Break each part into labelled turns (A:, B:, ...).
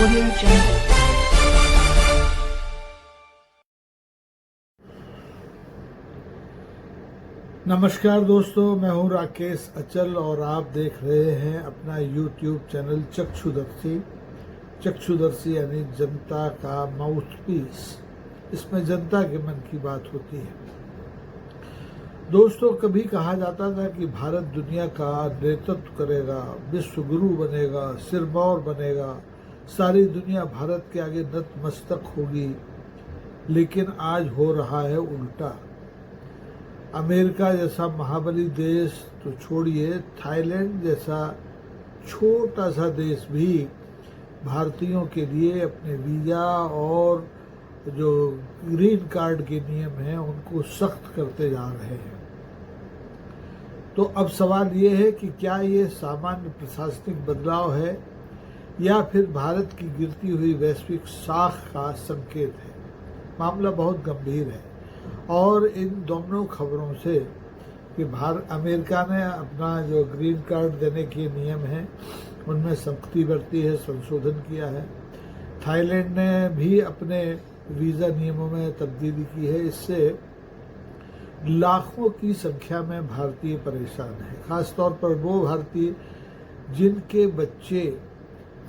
A: Audio Jungle.
B: नमस्कार दोस्तों, मैं हूं राकेश अचल और आप देख रहे हैं अपना YouTube चैनल चक्षुदर्शी। चक्षुदर्शी यानी जनता का माउथपीस। इसमें जनता के मन की बात होती है। दोस्तों, कभी कहा जाता था कि भारत दुनिया का नेतृत्व करेगा, विश्व गुरु बनेगा, सिरमौर बनेगा, सारी दुनिया भारत के आगे नतमस्तक होगी। लेकिन आज हो रहा है उल्टा। अमेरिका जैसा महाबली देश तो छोड़िए, थाईलैंड जैसा छोटा सा देश भी भारतीयों के लिए अपने वीज़ा और जो ग्रीन कार्ड के नियम हैं उनको सख्त करते जा रहे हैं। तो अब सवाल ये है कि क्या ये सामान्य प्रशासनिक बदलाव है या फिर भारत की गिरती हुई वैश्विक साख का संकेत है। मामला बहुत गंभीर है और इन दोनों खबरों से कि अमेरिका ने अपना जो ग्रीन कार्ड देने के नियम हैं उनमें सख्ती बरती है, संशोधन किया है। थाईलैंड ने भी अपने वीज़ा नियमों में तब्दीली की है। इससे लाखों की संख्या में भारतीय परेशान हैं, खासतौर पर वो भारतीय जिनके बच्चे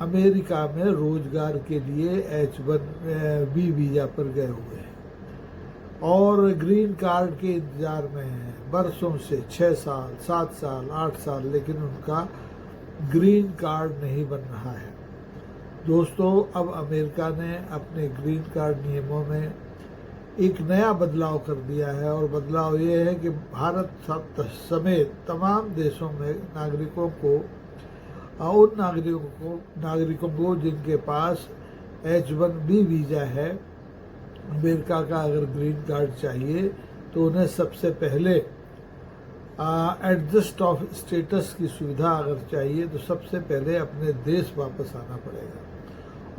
B: अमेरिका में रोजगार के लिए H1B वीज़ा पर गए हुए हैं और ग्रीन कार्ड के इंतजार में हैं बरसों से, 6 साल, 7 साल, 8 साल, लेकिन उनका ग्रीन कार्ड नहीं बन रहा है। दोस्तों, अब अमेरिका ने अपने ग्रीन कार्ड नियमों में एक नया बदलाव कर दिया है और बदलाव ये है कि भारत समेत तमाम देशों में नागरिकों को, उन नागरिकों को जिनके पास H1B वीज़ा है, अमेरिका का अगर ग्रीन कार्ड चाहिए तो उन्हें सबसे पहले एडजस्ट ऑफ स्टेटस की सुविधा अगर चाहिए तो सबसे पहले अपने देश वापस आना पड़ेगा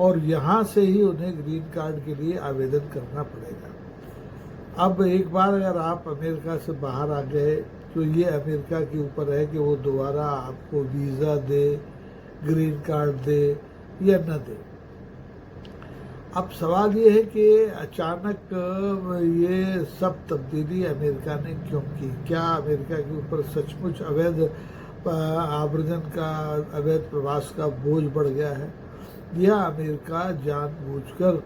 B: और यहाँ से ही उन्हें ग्रीन कार्ड के लिए आवेदन करना पड़ेगा। अब एक बार अगर आप अमेरिका से बाहर आ गए तो ये अमेरिका के ऊपर है कि वो दोबारा आपको वीज़ा दे, ग्रीन कार्ड दे या न दे। अब सवाल ये है कि अचानक ये सब तब्दीली अमेरिका ने क्यों की? क्या अमेरिका के ऊपर सचमुच अवैध आवर्जन का, अवैध प्रवास का बोझ बढ़ गया है या अमेरिका जानबूझकर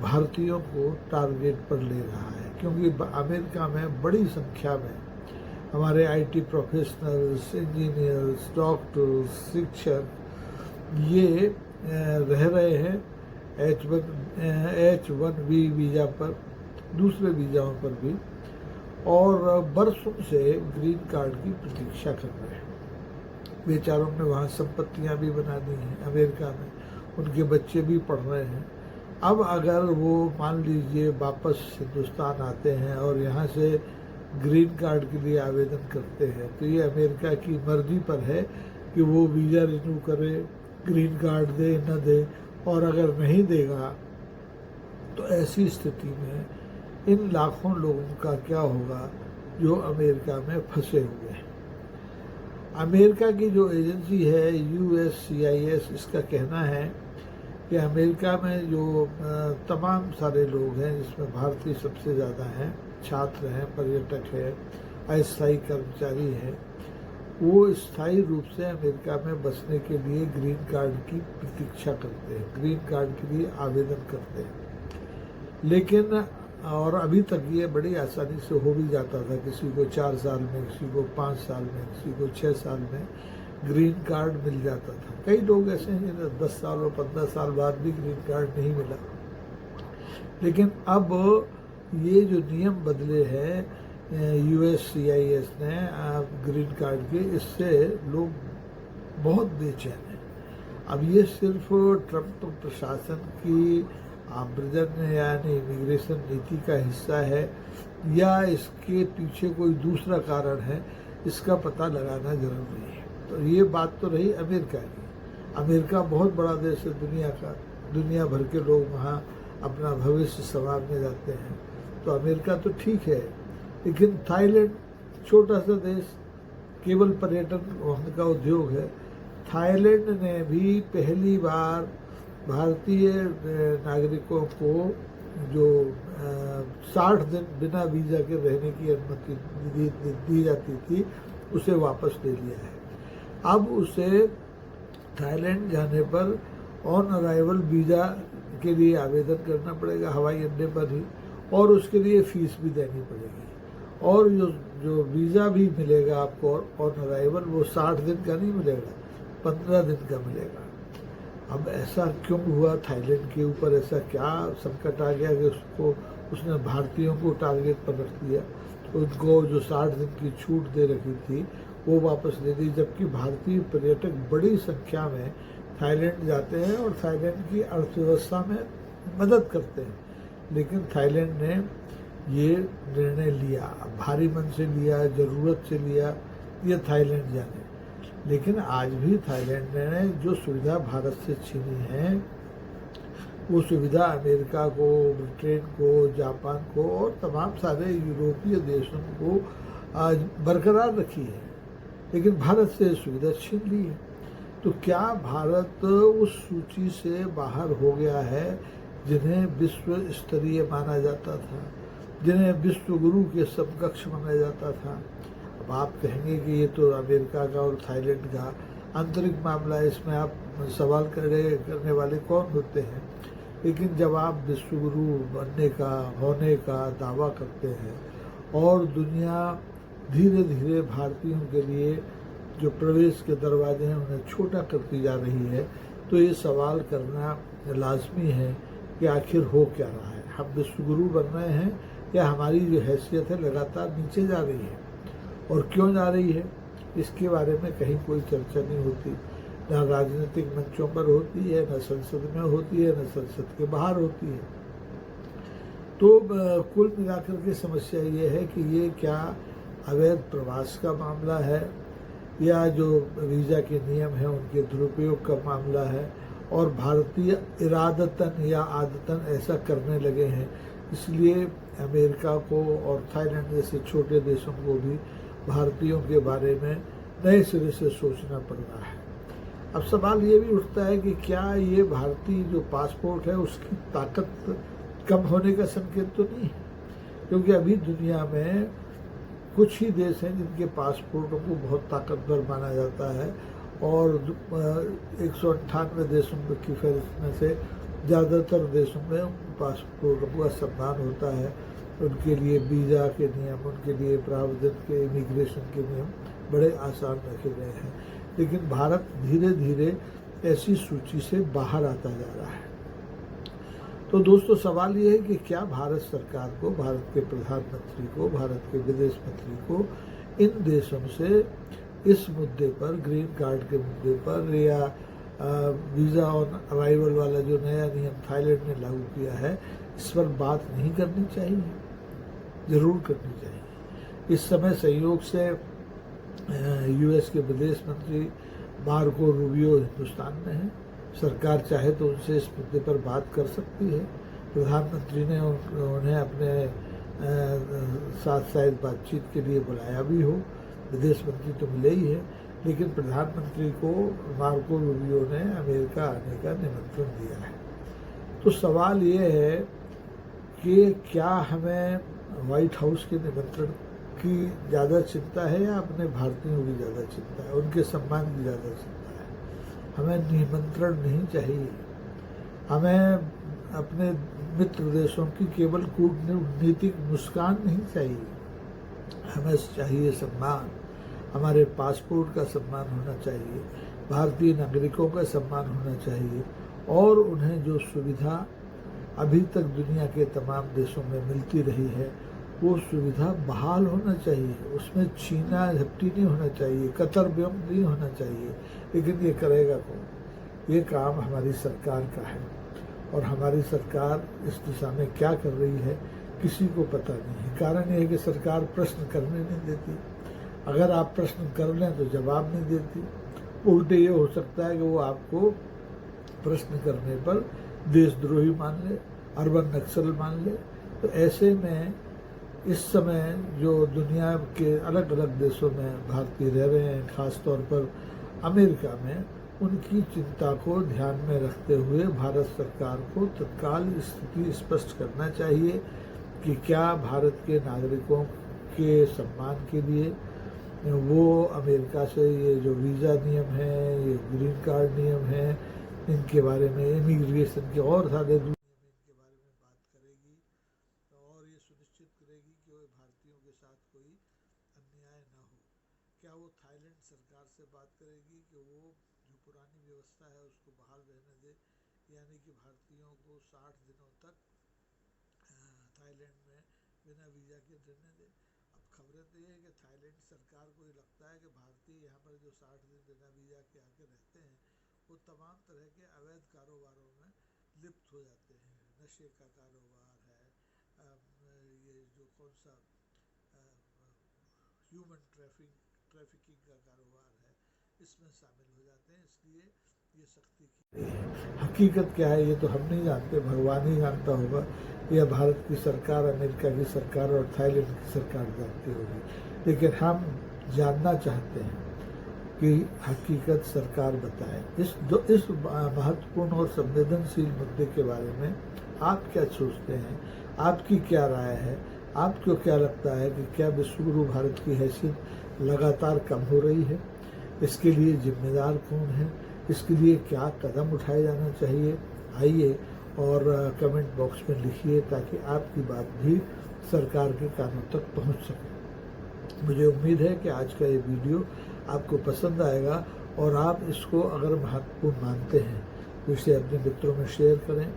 B: भारतीयों को टारगेट पर ले रहा है? क्योंकि अमेरिका में बड़ी संख्या में हमारे IT प्रोफेशनल्स, इंजीनियर्स, डॉक्टर्स, शिक्षक ये रह रहे हैं H1B वीज़ा पर, दूसरे वीज़ाओं पर भी, और बरसों से ग्रीन कार्ड की प्रतीक्षा कर रहे हैं। बेचारों ने वहाँ संपत्तियाँ भी बना दी हैं अमेरिका में, उनके बच्चे भी पढ़ रहे हैं। अब अगर वो मान लीजिए वापस हिंदुस्तान आते हैं और यहाँ से ग्रीन कार्ड के लिए आवेदन करते हैं तो ये अमेरिका की मर्जी पर है कि वो वीज़ा रिन्यू करे, ग्रीन कार्ड दे न दे। और अगर नहीं देगा तो ऐसी स्थिति में इन लाखों लोगों का क्या होगा जो अमेरिका में फंसे हुए हैं। अमेरिका की जो एजेंसी है USCIS, इसका कहना है कि अमेरिका में जो तमाम सारे लोग हैं जिसमें भारतीय सबसे ज़्यादा हैं, छात्र हैं, पर्यटक हैं, अस्थायी कर्मचारी हैं, वो स्थायी रूप से अमेरिका में बसने के लिए ग्रीन कार्ड की प्रतीक्षा करते हैं, ग्रीन कार्ड के लिए आवेदन करते हैं। लेकिन और अभी तक ये बड़ी आसानी से हो भी जाता था, किसी को 4 साल में, किसी को 5 साल में, किसी को 6 साल में ग्रीन कार्ड मिल जाता था। कई लोग ऐसे हैं जिन्हें 10 साल और 15 साल बाद भी ग्रीन कार्ड नहीं मिला। लेकिन अब ये जो नियम बदले हैं USCIS ने ग्रीन कार्ड के, इससे लोग बहुत बेचैन हैं। अब ये सिर्फ ट्रंप प्रशासन की आव्रजन यानी इमिग्रेशन नीति का हिस्सा है या इसके पीछे कोई दूसरा कारण है, इसका पता लगाना जरूरी है। तो ये बात तो रही अमेरिका की। अमेरिका बहुत बड़ा देश है दुनिया का, दुनिया भर के लोग वहाँ अपना भविष्य संवारने जाते हैं, तो अमेरिका तो ठीक है। लेकिन थाईलैंड छोटा सा देश, केवल पर्यटन वहाँ का उद्योग है। थाईलैंड ने भी पहली बार भारतीय नागरिकों को जो 60 दिन बिना वीज़ा के रहने की अनुमति दी जाती थी, उसे वापस ले लिया है। अब उसे थाईलैंड जाने पर ऑन अराइवल वीज़ा के लिए आवेदन करना पड़ेगा हवाई अड्डे पर ही, और उसके लिए फ़ीस भी देनी पड़ेगी। और जो वीज़ा भी मिलेगा आपको ऑन अराइवल, वो 60 दिन का नहीं मिलेगा, 15 दिन का मिलेगा। अब ऐसा क्यों हुआ? थाईलैंड के ऊपर ऐसा क्या संकट आ गया कि उसने भारतीयों को टारगेट पर रख दिया? उनको जो 60 दिन की छूट दे रखी थी वो वापस ले दी, जबकि भारतीय पर्यटक बड़ी संख्या में थाईलैंड जाते हैं और थाईलैंड की अर्थव्यवस्था में मदद करते हैं। लेकिन थाईलैंड ने ये निर्णय लिया, भारी मन से लिया, ज़रूरत से लिया, ये थाईलैंड जाने। लेकिन आज भी थाईलैंड ने जो सुविधा भारत से छीनी है, वो सुविधा अमेरिका को, ब्रिटेन को, जापान को और तमाम सारे यूरोपीय देशों को आज बरकरार रखी है, लेकिन भारत से सुविधा छीन ली है। तो क्या भारत उस सूची से बाहर हो गया है जिन्हें विश्व स्तरीय माना जाता था, जिन्हें विश्व गुरु के समकक्ष माना जाता था? अब आप कहेंगे कि ये तो अमेरिका का और थाईलैंड का आंतरिक मामला है, इसमें आप सवाल करने वाले कौन होते हैं? लेकिन जब आप विश्व गुरु बनने का, होने का दावा करते हैं और दुनिया धीरे धीरे भारतीयों के लिए जो प्रवेश के दरवाजे हैं उन्हें छोटा करती जा रही है, तो ये सवाल करना लाजमी है कि आखिर हो क्या रहा है? हम विश्व गुरु बन रहे हैं या हमारी जो हैसियत है लगातार नीचे जा रही है? और क्यों जा रही है, इसके बारे में कहीं कोई चर्चा नहीं होती, न राजनीतिक मंचों पर होती है, न संसद में होती है, न संसद के बाहर होती है। तो कुल मिलाकर के समस्या ये है कि ये क्या अवैध प्रवास का मामला है या जो वीज़ा के नियम हैं उनके दुरुपयोग का मामला है, और भारतीय इरादतन या आदतन ऐसा करने लगे हैं, इसलिए अमेरिका को और थाईलैंड जैसे छोटे देशों को भी भारतीयों के बारे में नए सिरे से सोचना पड़ रहा है। अब सवाल ये भी उठता है कि क्या ये भारतीय जो पासपोर्ट है उसकी ताकत कम होने का संकेत तो नहीं है? क्योंकि अभी दुनिया में कुछ ही देश हैं जिनके पासपोर्टों को बहुत ताकतवर माना जाता है, और 198 देशों की फहरिस्त में से ज़्यादातर देशों में पासपोर्टों का सम्मान होता है। उनके लिए वीज़ा के नियम, उनके लिए प्रावधान के, इमिग्रेशन के नियम बड़े आसान रखे गए हैं। लेकिन भारत धीरे धीरे ऐसी सूची से बाहर आता जा रहा है। तो दोस्तों, सवाल ये है कि क्या भारत सरकार को, भारत के प्रधानमंत्री को, भारत के विदेश मंत्री को इन देशों से इस मुद्दे पर, ग्रीन कार्ड के मुद्दे पर या वीज़ा ऑन अराइवल वाला जो नया नियम थाईलैंड ने लागू किया है, इस पर बात नहीं करनी चाहिए? ज़रूर करनी चाहिए। इस समय संयोग से यूएस के विदेश मंत्री मार्को रूबियो हिंदुस्तान में हैं। सरकार चाहे तो उनसे इस मुद्दे पर बात कर सकती है। प्रधानमंत्री ने उन्हें अपने साथ शायद बातचीत के लिए बुलाया भी हो, विदेश मंत्री तो मिले ही है, लेकिन प्रधानमंत्री को मार्को रूबियो ने अमेरिका आने का निमंत्रण दिया है। तो सवाल ये है कि क्या हमें व्हाइट हाउस के निमंत्रण की ज़्यादा चिंता है या अपने भारतीयों की ज़्यादा चिंता है, उनके सम्मान की ज़्यादा चिंता है? हमें निमंत्रण नहीं चाहिए, हमें अपने मित्र देशों की केवल कूटनीतिक मुस्कान नहीं चाहिए, हमें चाहिए सम्मान। हमारे पासपोर्ट का सम्मान होना चाहिए, भारतीय नागरिकों का सम्मान होना चाहिए, और उन्हें जो सुविधा अभी तक दुनिया के तमाम देशों में मिलती रही है वो सुविधा बहाल होना चाहिए। उसमें छीना झपटी नहीं होना चाहिए, कतर व्यंग नहीं होना चाहिए। लेकिन ये करेगा कौन? ये काम हमारी सरकार का है, और हमारी सरकार इस दिशा में क्या कर रही है किसी को पता नहीं है। कारण ये है कि सरकार प्रश्न करने नहीं देती। अगर आप प्रश्न कर लें तो जवाब नहीं देती। उल्टे ये हो सकता है कि वो आपको प्रश्न करने पर देशद्रोही मान ले, अर्बन नक्सल मान ले। तो ऐसे में इस समय जो दुनिया के अलग अलग देशों में भारतीय रह रहे हैं, ख़ास तौर पर अमेरिका में, उनकी चिंता को ध्यान में रखते हुए भारत सरकार को तत्काल स्थिति स्पष्ट करना चाहिए कि क्या भारत के नागरिकों के सम्मान के लिए वो अमेरिका से ये जो वीज़ा नियम है, ये ग्रीन कार्ड नियम है, इनके बारे में, इमिग्रेशन के और सारे नियम इनके बारे में बात करेगी और ये सुनिश्चित करेगी कि वो भारतीयों के साथ कोई अन्याय न हो। क्या वो थाईलैंड सरकार से बात करेगी कि वो जो पुरानी व्यवस्था है उसको बहाल रहने दे, यानी कि भारतीयों को 60 दिनों तक थाईलैंड में बिना वीज़ा के रहने दे। अब खबरें तो ये है कि थाईलैंड सरकार को ये लगता है कि भारतीय यहाँ पर जो 60 दिन बिना वीज़ा के आके रहते हैं वो तमाम तरह के अवैध कारोबारों में लिप्त हो जाते हैं। नशे का कारोबार है, ये जो कौन सा ह्यूमन ट्रैफिकिंग का कारोबार है, इसमें शामिल हो जाते हैं, इसलिए ये सख्ती की। हकीकत क्या है ये तो हम नहीं जानते, भगवान ही जानता होगा, या भारत की सरकार, अमेरिका की सरकार और थाईलैंड की सरकार जानती होगी। लेकिन हम जानना चाहते हैं कि हकीकत सरकार बताए। इस महत्वपूर्ण और संवेदनशील मुद्दे के बारे में आप क्या सोचते हैं, आपकी क्या राय है? आपको क्या लगता है कि क्या विश्वगुरु भारत की हैसियत लगातार कम हो रही है? इसके लिए जिम्मेदार कौन है? इसके लिए क्या कदम उठाए जाना चाहिए? आइए और कमेंट बॉक्स में लिखिए ताकि आपकी बात भी सरकार के कानों तक पहुंच सके। मुझे उम्मीद है कि आज का ये वीडियो आपको पसंद आएगा और आप इसको अगर महत्वपूर्ण मानते हैं तो इसे अपने मित्रों में शेयर करें,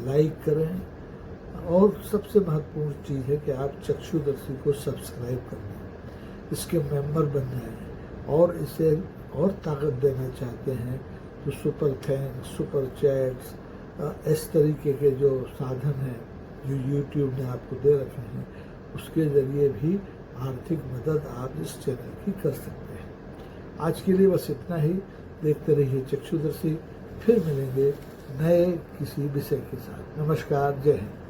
B: लाइक करें और सबसे महत्वपूर्ण चीज़ है कि आप चक्षुदर्शी को सब्सक्राइब कर लें, इसके मेंबर बन जाएं और इसे और ताकत देना चाहते हैं तो सुपर थैंक्स, सुपर चैट्स, इस तरीके के जो साधन हैं जो YouTube ने आपको दे रखे हैं उसके ज़रिए भी आर्थिक मदद आप इस चैनल की कर सकते हैं। आज के लिए बस इतना ही। देखते रहिए चक्षुदर्शी, फिर मिलेंगे नए किसी विषय के साथ। नमस्कार, जय हिंद।